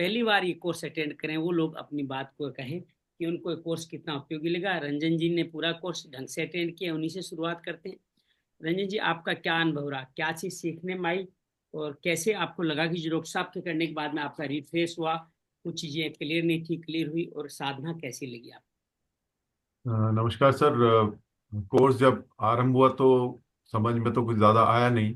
पहली बार ये course attend करें वो लोग अपनी बात को कहें कि उनको ये कोर्स कितना उपयोगी लगा। रंजन जी ने पूरा कोर्स ढंग से अटेंड किया, उन्हीं से शुरुआत करते हैं। रंजन जी, आपका क्या अनुभव रहा, क्या चीज़ सीखने में आई, और कैसे आपको लगा कि जो डॉक्टर साहब के करने के बाद में आपका रिफ्रेश हुआ, कुछ चीज़ें क्लियर नहीं थी, क्लियर हुई, और साधना कैसी लगी आपको? नमस्कार सर। कोर्स जब आरंभ हुआ तो समझ में तो कुछ ज़्यादा आया नहीं,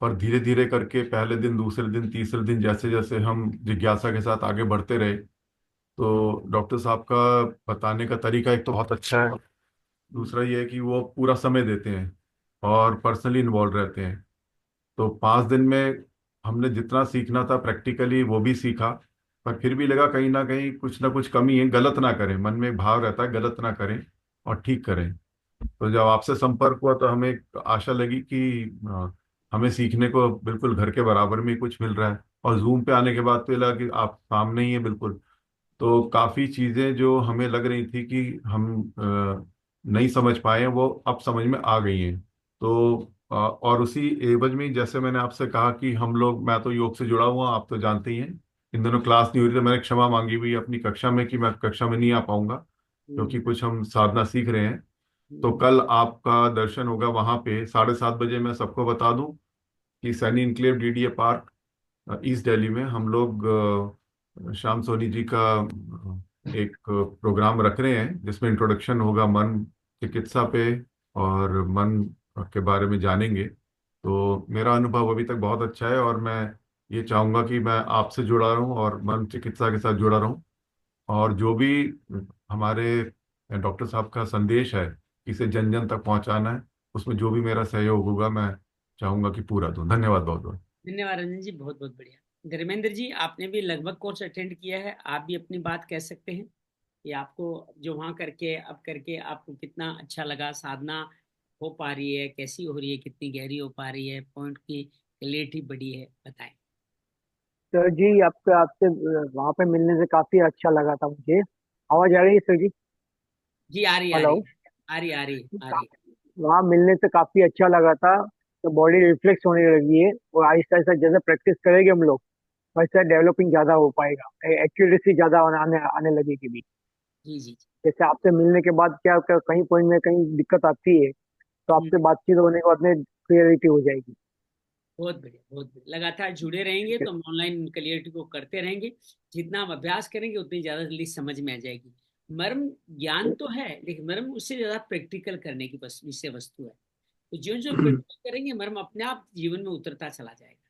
पर धीरे धीरे करके पहले दिन, दूसरे दिन, तीसरे दिन जैसे जैसे हम जिज्ञासा के साथ आगे बढ़ते रहे, तो डॉक्टर साहब का बताने का तरीका एक तो बहुत अच्छा है। दूसरा ये है कि वो पूरा समय देते हैं और पर्सनली इन्वॉल्व रहते हैं। तो 5 दिन में हमने जितना सीखना था प्रैक्टिकली वो भी सीखा, पर फिर भी लगा कहीं ना कुछ कमी है। गलत ना करें, मन में एक भाव रहता है, गलत ना करें और ठीक करें। तो जब आपसे संपर्क हुआ तो हमें एक आशा लगी कि हमें सीखने को बिल्कुल घर के बराबर में ही कुछ मिल रहा है। और जूम पे आने के बाद तो ये लगा कि आप सामने ही है बिल्कुल। तो काफी चीजें जो हमें लग रही थी कि हम नहीं समझ पाए हैं, वो अब समझ में आ गई हैं। तो और उसी एवज में जैसे मैंने आपसे कहा कि हम लोग, मैं तो योग से जुड़ा हुआ, आप तो जानते ही हैं। इन दोनों क्लास नहीं हो रही तो मैंने क्षमा मांगी हुई है अपनी कक्षा में कि मैं कक्षा में नहीं आ पाऊंगा, क्योंकि हम्म, कुछ हम साधना सीख रहे हैं। तो हम्म, कल आपका दर्शन होगा वहां पे 7:30 बजे। मैं सबको बता दूं कि Saini enclave DDA park, east Delhi में हम लोग श्याम सोनी जी का एक प्रोग्राम रख रहे हैं, जिसमें इंट्रोडक्शन होगा मन चिकित्सा पे, और मन के बारे में जानेंगे। तो मेरा अनुभव अभी तक बहुत अच्छा है, और मैं ये चाहूंगा कि मैं आपसे जुड़ा रहूं और मन चिकित्सा के साथ जुड़ा रहूं। और जो भी हमारे डॉक्टर साहब का संदेश है, इसे जन जन तक पहुंचाना है, उसमें जो भी मेरा सहयोग होगा मैं चाहूंगा कि पूरा दूं। धन्यवाद बहुत बहुत। धन्यवाद रंजन जी, बहुत बहुत बढ़िया। धर्मेंद्र जी, आपने भी लगभग कोर्स अटेंड किया है, आप भी अपनी बात कह सकते हैं कि आपको जो वहाँ करके अब करके आपको कितना अच्छा लगा, साधना हो पा रही है, कैसी हो रही है, कितनी गहरी हो पा रही है, पॉइंट की क्लियरिटी बढ़ी है, बताएं। सर जी, आपके आपसे वहां पे मिलने से काफी अच्छा लगा था मुझे। आवाज आ रही है सर जी? जी, आ रही आ हेलो। रही आ रही आ रही आ रही। वहां मिलने से काफी अच्छा लगा था। तो बॉडी रिफ्लेक्स होने लगी है, और आहिस्ता आहिस्ता जैसे प्रैक्टिस करेंगे हम लोग, वैसे डेवलपिंग ज्यादा हो पाएगा, एक्यूरेसी ज्यादा आने लगेगी भी। जी जी जी। जैसे आपसे मिलने के बाद क्या क्या कहीं पॉइंट में कहीं दिक्कत आती है, तो हम्म, आपसे बातचीत होने के बाद में क्लियरिटी हो जाएगी। बहुत बढ़िया बहुत बढ़िया। लगातार जुड़े रहेंगे ठीक है। तो हम ऑनलाइन क्लियरिटी को करते रहेंगे। जितना हम अभ्यास करेंगे उतनी ज्यादा जल्दी समझ में आ जाएगी। मर्म ज्ञान तो है, लेकिन मर्म उससे ज्यादा प्रैक्टिकल करने की बस विषय वस्तु है। तो जो जो प्रैक्टिकल करेंगे मर्म अपने आप जीवन में उतरता चला जाएगा।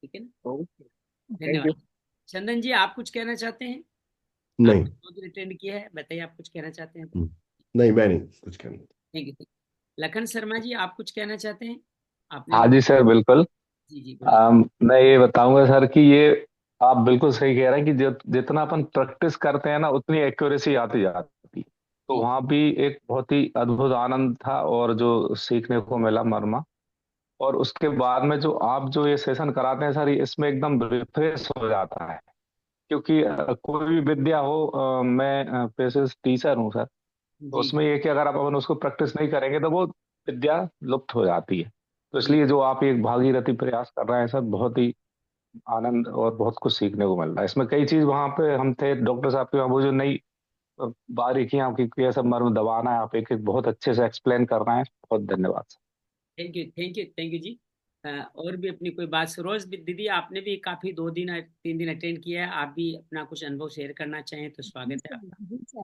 ठीक है ना? ओके। Thank you. धन्यवाद। चंदन जी, आप कुछ कहना चाहते हैं? नहीं। आपने 2 दिन अटेंड किया है, बताइए आप कुछ कहना चाहते हैं तो। नहीं, मैं नहीं कुछ कहना। Thank you. लखन शर्मा जी, आप कुछ कहना चाहते हैं? आपने हाँ भी। जी सर, बिल्कुल। जी जी, बोलिए। मैं ये बताऊंगा सर कि ये आप बिल्कुल सही कह रहे हैं कि जितना अपन प्रैक्टिस करते हैं ना, उतनी एक्यूरेसी आती जाती। तो जी वहाँ भी एक बहुत ही अद्भुत आनंद था और जो सीखने को मिला मरमा। और उसके बाद में जो आप जो ये सेशन कराते हैं सर, इसमें एकदम रिफ्रेश हो जाता है। क्योंकि कोई भी विद्या हो, मैं पेशे से टीचर हूँ सर। तो जी उसमें ये कि अगर आप अपन उसको प्रैक्टिस नहीं करेंगे तो वो विद्या लुप्त हो जाती है। तो जी। इसलिए जो आप एक भागीरथी प्रयास कर रहे हैं सर, बहुत ही आनंद और बहुत कुछ सीखने को मिल रहा है। इसमें कई चीज वहां पे हम थे डॉक्टर साहब के वहाँ, वो जो नई बारीकियां की कैसे मर्म दबाना है, आप एक एक बहुत अच्छे से एक्सप्लेन कर रहे हैं। बहुत धन्यवाद sir. Thank you thank you thank you जी। और भी अपनी कोई बात, सरोज दीदी, आपने भी काफी 2 दिन 3 दिन अटेंड किया है, आप भी अपना कुछ अनुभव शेयर करना चाहें तो जी स्वागत है सर। आपका। जी सर।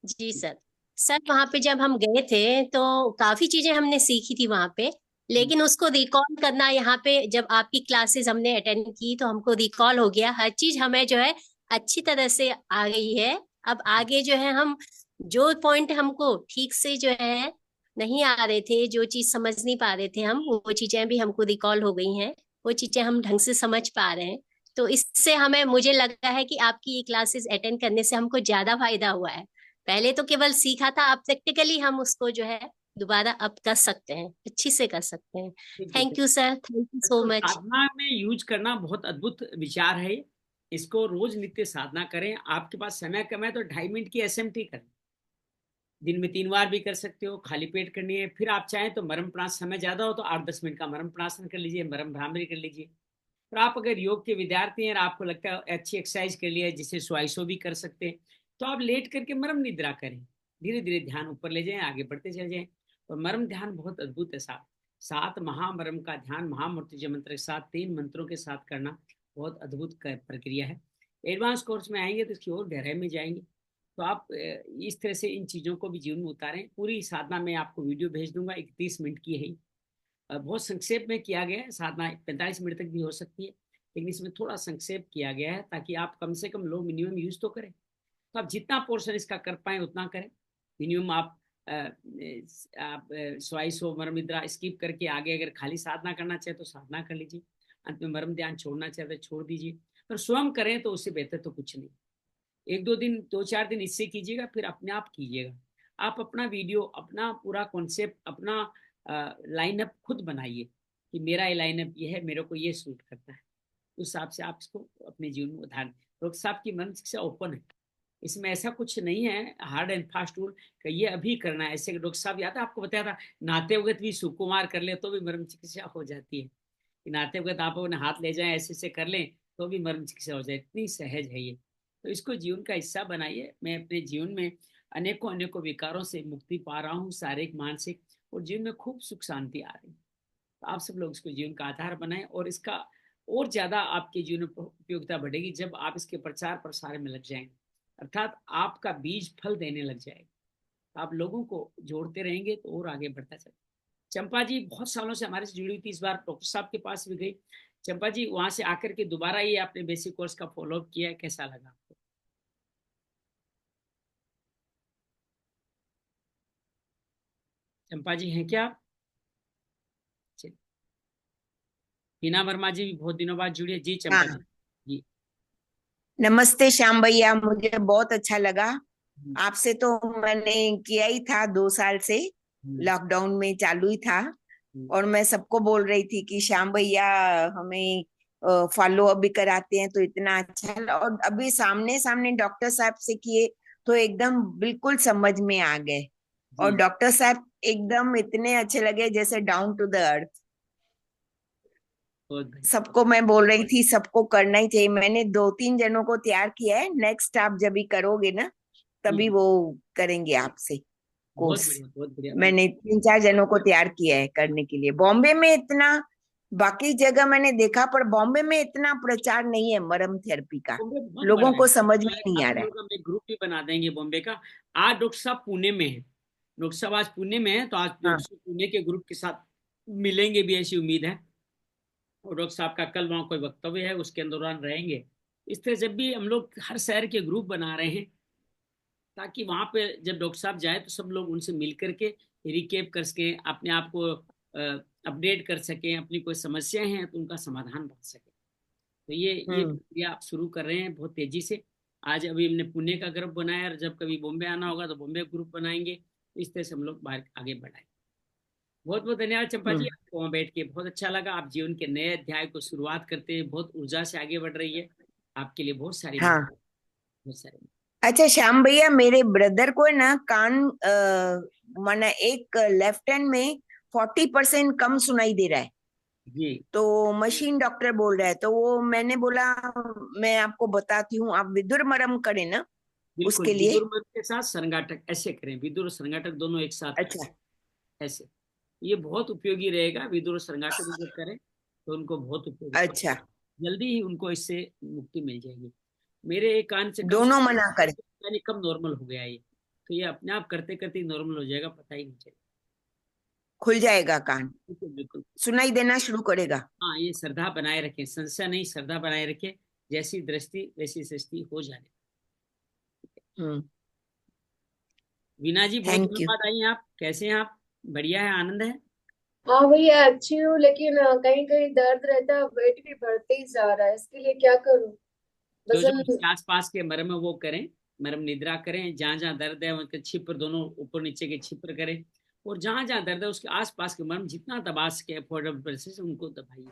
जी सर। सर, वहाँ पे जब हम गए थे तो काफी चीजें हमने सीखी थी वहाँ पे। हम्म, लेकिन उसको रिकॉल करना, यहाँ पे जब आपकी क्लासेस हमने अटेंड की तो हमको रिकॉल हो गया, हर चीज हमें जो है अच्छी तरह से आ गई है। अब आगे जो है हम जो पॉइंट हमको ठीक से जो है नहीं आ रहे थे, जो चीज समझ नहीं पा रहे थे हम, वो चीजें भी हमको रिकॉल हो गई हैं। वो चीजें हम ढंग से समझ पा रहे हैं। तो इससे हमें, मुझे लगा है कि आपकी ये क्लासेस अटेंड करने से हमको ज्यादा फायदा हुआ है। पहले तो केवल सीखा था, अब प्रैक्टिकली हम उसको जो है दोबारा अब कर सकते हैं, अच्छी से कर सकते हैं। ठीक है। Thank you sir, thank you so इसको मच। साधना में यूज करना बहुत अद्भुत विचार है। इसको रोज नित्य साधना करें। आपके पास समय कम है तो 2.5 मिनट की एसएमटी करें। दिन में 3 बार भी कर सकते हो, खाली पेट करनी है। फिर आप चाहें तो मरम प्राणायाम, समय ज्यादा हो तो 8-10 मिनट का मरम प्राणायाम कर लीजिए, मरम भ्रामरी कर लीजिए। और आप अगर योग के विद्यार्थी हैं और आपको लगता है अच्छी एक्सरसाइज कर लिया जिसे स्वाइसो भी कर सकते हैं, तो आप लेट करके मरम निद्रा करें। धीरे धीरे ध्यान ऊपर ले जाएं, आगे बढ़ते चले जाएं। और मरम ध्यान बहुत अद्भुत है साहब। 7 महामरम का ध्यान महामृत्युंजय मंत्र के साथ 3 मंत्रों के साथ करना बहुत अद्भुत प्रक्रिया है। एडवांस कोर्स में आएंगे तो इसकी और गहराई में जाएंगे। तो आप इस तरह से इन चीज़ों को भी जीवन में उतारें। पूरी साधना में आपको वीडियो भेज दूंगा, 31 मिनट की है। बहुत संक्षेप में किया गया है। साधना 45 मिनट तक भी हो सकती है, लेकिन इसमें थोड़ा संक्षेप किया गया है ताकि आप कम से कम लो मिनिमम यूज तो करें। तो आप जितना पोर्शन इसका कर पाए उतना करें। मिनिमम आप स्वाइस हो मरम निद्रा स्किप करके आगे अगर खाली साधना करना चाहे तो साधना कर लीजिए। अंत में मरम ध्यान छोड़ना चाहे तो छोड़ दीजिए। पर स्वयं करें तो उससे बेहतर तो कुछ नहीं। 1-2 दिन 2-4 दिन इससे कीजिएगा, फिर अपने आप कीजिएगा। आप अपना वीडियो, अपना पूरा कॉन्सेप्ट, अपना लाइनअप खुद बनाइए कि मेरा ये लाइनअप ये है, मेरे को ये सूट करता है। उस हिसाब से आप इसको अपने जीवन में उदाहरण। डॉक्टर साहब की मन शिक्षा ओपन है, इसमें ऐसा कुछ नहीं है हार्ड एंड फास्ट रूल कि ये अभी करना है। ऐसे डॉक्टर साहब याद है आपको बताया था, नहाते वक्त भी सुकुमार कर ले तो भी मर्म चिकित्सा हो जाती है। कि नहाते वक्त आप अपने हाथ ले जाएं, ऐसे से कर लें तो भी मर्म चिकित्सा हो जाए। इतनी सहज है ये। तो इसको जीवन का हिस्सा बनाइए। मैं अपने जीवन में अनेकों अनेकों विकारों से मुक्ति पा रहा हूँ, शारीरिक मानसिक, और जीवन में खूब सुख शांति आ रही है। तो आप सब लोग इसको जीवन का आधार बनाएं, और इसका और ज्यादा आपके जीवन में उपयोगिता बढ़ेगी जब आप इसके प्रचार प्रसार में लग जाएंगे, अर्थात आपका बीज फल देने लग जाएगा। आप लोगों को जोड़ते रहेंगे तो और आगे बढ़ता चलेगा। चंपा जी बहुत सालों से हमारे से जुड़ी हुई थी, इस बार डॉक्टर साहब के पास भी गई। चंपा जी वहां से आकर के दोबारा ये आपने बेसिक कोर्स का फॉलोअप किया है, कैसा लगा आपको? चंपा जी हैं क्या आप? हिना वर्मा जी भी बहुत दिनों बाद जुड़ी है। जी चंपा हाँ, जी। जी। नमस्ते श्याम भैया, मुझे बहुत अच्छा लगा। हम्म, आपसे तो मैंने किया ही था 2 साल से, हम्म, लॉकडाउन में चालू ही था। हम्म, और मैं सबको बोल रही थी कि श्याम भैया हमें फॉलो अप भी कराते हैं तो इतना अच्छा और अभी सामने सामने डॉक्टर साहब से किए तो एकदम बिल्कुल समझ में आ गए। और जी डॉक्टर साहब एकदम इतने अच्छे लगे जैसे डाउन टू द अर्थ। बहुत बढ़िया। सबको मैं बोल रही थी सबको करना ही चाहिए। मैंने 2-3 जनों को तैयार किया है। नेक्स्ट आप जब भी करोगे ना तभी जी वो करेंगे आपसे बहुत कोर्स। बढ़िया, बहुत बढ़िया। मैंने 3-4 जनों को तैयार किया है करने के लिए। बॉम्बे में इतना, बाकी जगह मैंने देखा पर बॉम्बे में इतना प्रचार नहीं है मरम थेरेपी का। बॉम्बे बहुत बड़ा लोगों है। को समझ में नहीं आप आ रहा है। लोग हम एक ग्रुप भी बना देंगे बॉम्बे का। आज डॉक्टर साहब पुणे में है। डॉक्टर साहब आज पुणे में है, तो आज हाँ, डॉक्टर साहब पुणे के ग्रुप के साथ मिलेंगे भी, ऐसी उम्मीद है। और डॉक्टर साहब का कल वहाँ कोई वक्तव्य है, उसके दौरान रहेंगे। इस तरह जब भी हम लोग हर शहर के ग्रुप बना रहे हैं, ताकि वहां पे जब डॉक्टर साहब जाए तो सब लोग उनसे मिल करके रिकेप कर सकें, अपने आप को अपडेट कर सकें, अपनी कोई समस्याएं हैं तो उनका समाधान बता सकें। तो ये हम्म प्रक्रिया आप शुरू कर रहे हैं बहुत तेजी से। आज अभी हमने पुणे का ग्रुप बनाया, और जब कभी बॉम्बे आना होगा तो बॉम्बे ग्रुप बनाएंगे। तो इस तरह से हम लोग बाहर आगे बढ़ाएं। बहुत बहुत धन्यवाद चंपा जी, हम्म आपको वहाँ बैठ के बहुत अच्छा लगा। आप जीवन के नए अध्याय को शुरुआत करते हैं, बहुत ऊर्जा से आगे बढ़ रही है। आपके लिए बहुत सारी हाँ, बहुत सारी। अच्छा श्याम भैया, मेरे ब्रदर को है ना कान माना एक लेफ्ट हैंड में 40% कम सुनाई दे रहा है। जी तो मशीन डॉक्टर बोल रहा है, तो वो मैंने बोला मैं आपको बताती हूँ, आप विदुर मरम करें ना बिल्कुल, उसके लिए। विदुर मत के साथ संगाटक ऐसे करें, विदुर और संगाटक दोनों एक साथ अच्छा ऐसे। ये बहुत उपयोगी रहेगा। विदुर और संगाटक जब करें तो उनको बहुत उपयोगी अच्छा, पड़ेगा। जल्दी ही उनको इससे मुक्ति मिल जाएगी। मेरे एक कान से कम दोनों मना करें। यानी कम नॉर्मल हो गया ये। तो ये अपने आप करते करते नॉर्मल हो जाएगा, पता ही नहीं चलेगा। खुल जाएगा कान, बिल्कुल बिल्कुल। सुनाई देना शुरू करेगा। हाँ, ये श्रद्धा बनाए रखें, संशय नहीं, श्रद्धा बनाए रखें। जैसी दृष्टि वैसी सृष्टि हो जाए। हम्म वीना जी बहुत थैंक दिनों यू। बाद आई हैं आप, कैसे हैं आप? बढ़िया है, आनंद है। हाँ भैया, अच्छी हूँ, लेकिन कहीं कहीं दर्द रहता है, वेट भी बढ़ते ही जा रहा है। इसके लिए क्या करूँ? जो जो वजन। उसके आसपास के मरम है वो करें। मरम निद्रा करें, जहाँ जहाँ दर्द है उनके छिपर, दोनों ऊपर नीचे के छिपर करें। और जहाँ जहाँ दर्द है उसके आसपास के मरम जितना दबा सके अफोर्डेबल पैसे से उनको दबाइए।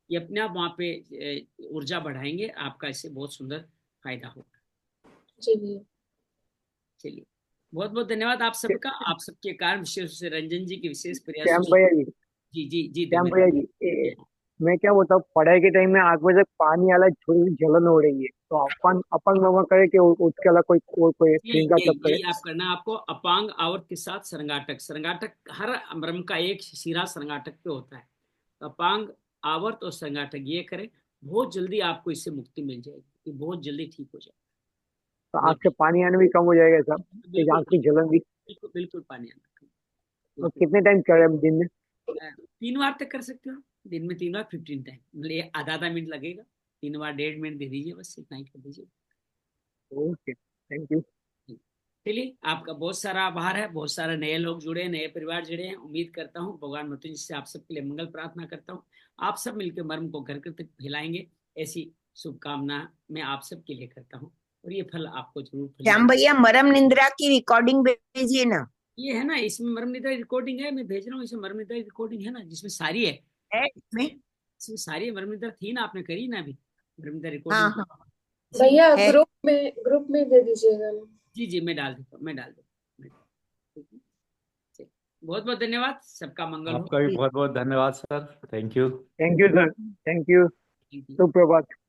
ये अपने आप वहाँ पे ऊर्जा बढ़ाएंगे, आपका इससे बहुत सुंदर फायदा होगा। चलिए। चलिए, बहुत बहुत धन्यवाद आप सबका। आप सबके कारण, विशेष रूप से रंजन जी के विशेष प्रयासों श्याम से। भैया जी, जी जी जी श्याम दिव्य। भैया जी, जी, मैं क्या बोलता हूँ, पढ़ाई के टाइम में आंख में से पानी वाला थोड़ी सी जलन हो रही है, तो अपन अपन लोग करे कि उसके अलावा कोई यही स्क्रीन का सब यही करे। यही आप करना। आपको अपांग आवर्त के साथ संगाटक, संगाटक हर मर्म का एक सिरा संगाटक पे होता है। तो अपांग आवर्त और संगाटक ये करें, बहुत जल्दी आपको इससे मुक्ति मिल जाएगी, ये बहुत जल्दी ठीक हो जाएगा। तो आंख से पानी आने भी कम हो जाएगा सब, तेज बिल्कुल आंख की जलन भी। बिल्कुल बिल्कुल पानी आना। और बिल्कुल। कितने टाइम करे हम दिन में? 3 बार तक कर सकते हो, दिन में 3 बार 15 टाइम, मतलब ये आधा मिनट लगेगा। 3 बार 1.5 मिनट दे दीजिए, बस इतना ही कर दीजिए। Okay, thank you. चलिए, आपका बहुत सारा आभार है, बहुत सारे नए लोग जुड़े हैं, नए परिवार जुड़े हैं। उम्मीद करता हूँ भगवान मृत्युंजय से आप सबके लिए मंगल प्रार्थना करता हूँ। आप सब मिलकर मर्म को घर घर तक फैलाएंगे, ऐसी शुभकामना मैं आप सबके लिए करता हूँ, और ये फल आपको जरूर श्याम फलेगा। भैया मरम निंद्रा की रिकॉर्डिंग भेजिए ना। ये है ना, इसमें मर्म निद्रा रिकॉर्डिंग है, मैं भेज रहा हूँ। इसमें मर्म निद्रा रिकॉर्डिंग है ना, जिसमें सारी है, है इसमें? इसमें सारी मर्म निद्रा थी ना, आपने करी ना अभी मर्म निद्रा हाँ रिकॉर्डिंग। हाँ भैया है। ग्रुप में दे दीजिएगा ना। जी जी, मैं डाल देता हूँ, मैं डाल देता हूँ। बहुत बहुत धन्यवाद, सबका मंगल हो। आपका भी बहुत बहुत धन्यवाद sir, thank you. Thank you sir, thank you. Thank you. सुप्रभात।